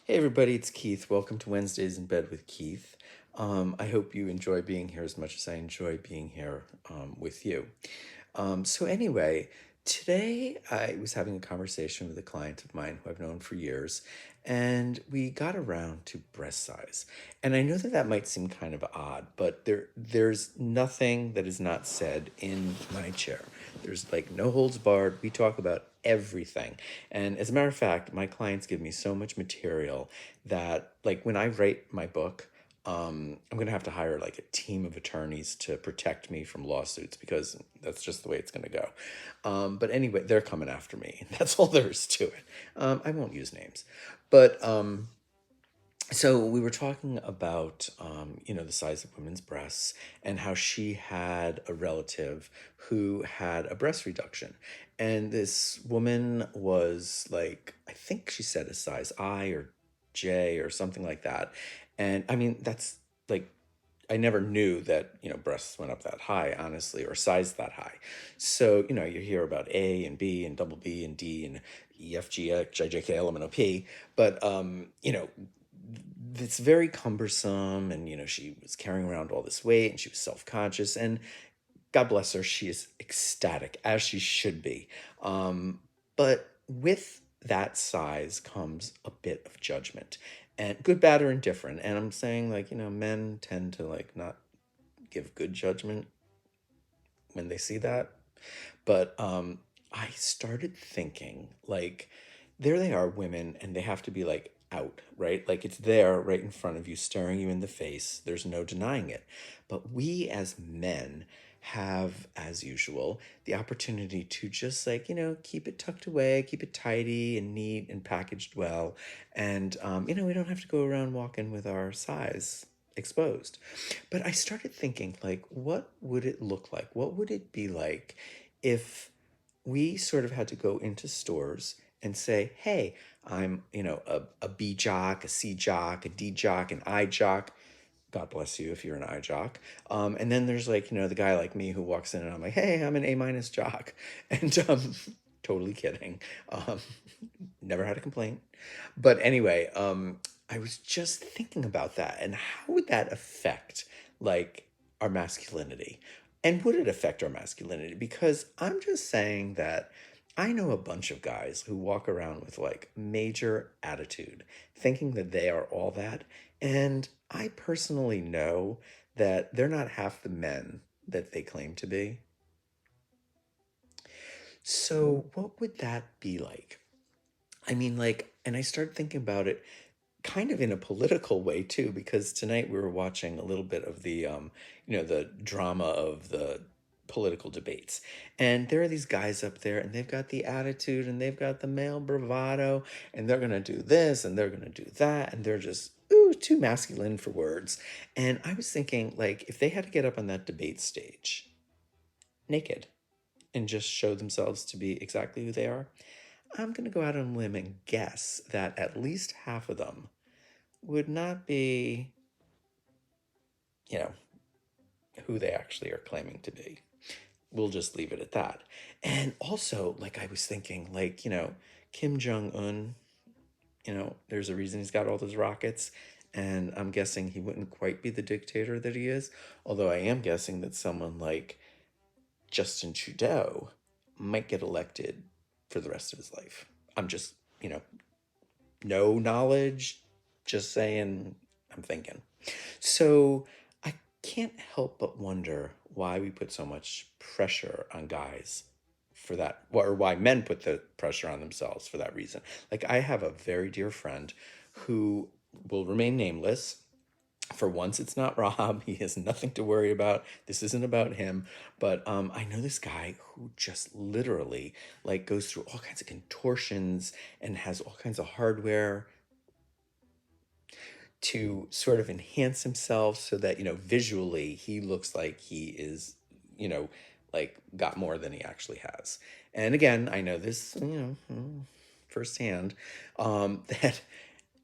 Hey everybody, it's Keith. Welcome to Wednesdays in Bed with Keith. I hope you enjoy being here as much as I enjoy being here with you. So today I was having a conversation with a client of mine who I've known for years, and we got around to breast size. And I know that that might seem kind of odd, but there's nothing that is not said in my chair. There's like no holds barred. We talk about everything. And as a matter of fact, my clients give me so much material that like when I write my book, I'm gonna have to hire like a team of attorneys to protect me from lawsuits because that's just the way it's gonna go. But anyway, they're coming after me. That's all there is to it. I won't use names, but so we were talking about the size of women's breasts and how she had a relative who had a breast reduction, and this woman was like, I think she said a size I or J or something like that. And I mean, that's like, I never knew that breasts went up that high, honestly, or sized that high. So you hear about A and B and double B and D and E F G H I J K L M N O P, but it's very cumbersome. And she was carrying around all this weight and she was self-conscious, and God bless her, she is ecstatic, as she should be. But with that size comes a bit of judgment, and good, bad, or indifferent. And I'm saying, like, men tend to like not give good judgment when they see that. But I started thinking, like, there they are, women, and they have to be like out, right? Like it's there right in front of you, staring you in the face. There's no denying it. But we as men have, as usual, the opportunity to just like, keep it tucked away, keep it tidy and neat and packaged well. And, we don't have to go around walking with our size exposed. But I started thinking, like, what would it look like? What would it be like if we sort of had to go into stores and say, hey, I'm, a B jock, a C jock, a D jock, an I jock. God bless you if you're an I jock. And then there's like, the guy like me who walks in and I'm like, hey, I'm an A minus jock. And totally kidding. Um, Never had a complaint. But anyway, I was just thinking about that and how would that affect like our masculinity? And would it affect our masculinity? Because I'm just saying that I know a bunch of guys who walk around with like major attitude, thinking that they are all that. And I personally know that they're not half the men that they claim to be. So, what would that be like? I mean, like, and I started thinking about it kind of in a political way too, because tonight we were watching a little bit of the drama of the political debates. And there are these guys up there and they've got the attitude and they've got the male bravado, and they're going to do this and they're going to do that. And they're just, ooh, too masculine for words. And I was thinking, like, if they had to get up on that debate stage naked and just show themselves to be exactly who they are, I'm going to go out on a limb and guess that at least half of them would not be, you know, who they actually are claiming to be. We'll just leave it at that. And also, like, I was thinking, like, Kim Jong Un, there's a reason he's got all those rockets. And I'm guessing he wouldn't quite be the dictator that he is. Although I am guessing that someone like Justin Trudeau might get elected for the rest of his life. I'm just, no knowledge, just saying, I'm thinking. So I can't help but wonder why we put so much pressure on guys for that, or why men put the pressure on themselves for that reason. Like, I have a very dear friend who will remain nameless. For once, it's not Rob. He has nothing to worry about. This isn't about him. But I know this guy who just literally like goes through all kinds of contortions and has all kinds of hardware to sort of enhance himself so that visually he looks like he is you know like got more than he actually has. And again, I know this firsthand, that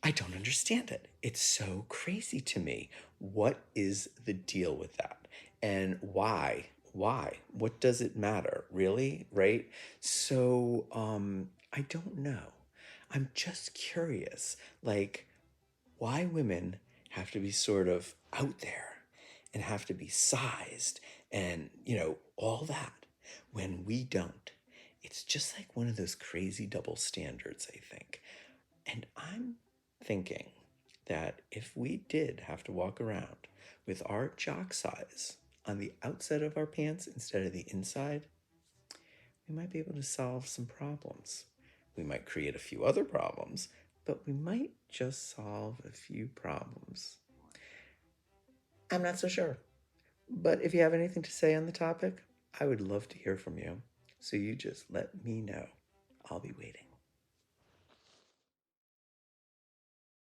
I don't understand it. It's so crazy to me. What is the deal with that? And why what does it matter, really, right? So I don't know. I'm just curious, like, why women have to be sort of out there and have to be sized and, all that when we don't. It's just like one of those crazy double standards, I think. And I'm thinking that if we did have to walk around with our jock size on the outside of our pants instead of the inside, we might be able to solve some problems. We might create a few other problems, but we might just solve a few problems. I'm not so sure. But if you have anything to say on the topic, I would love to hear from you. So you just let me know. I'll be waiting.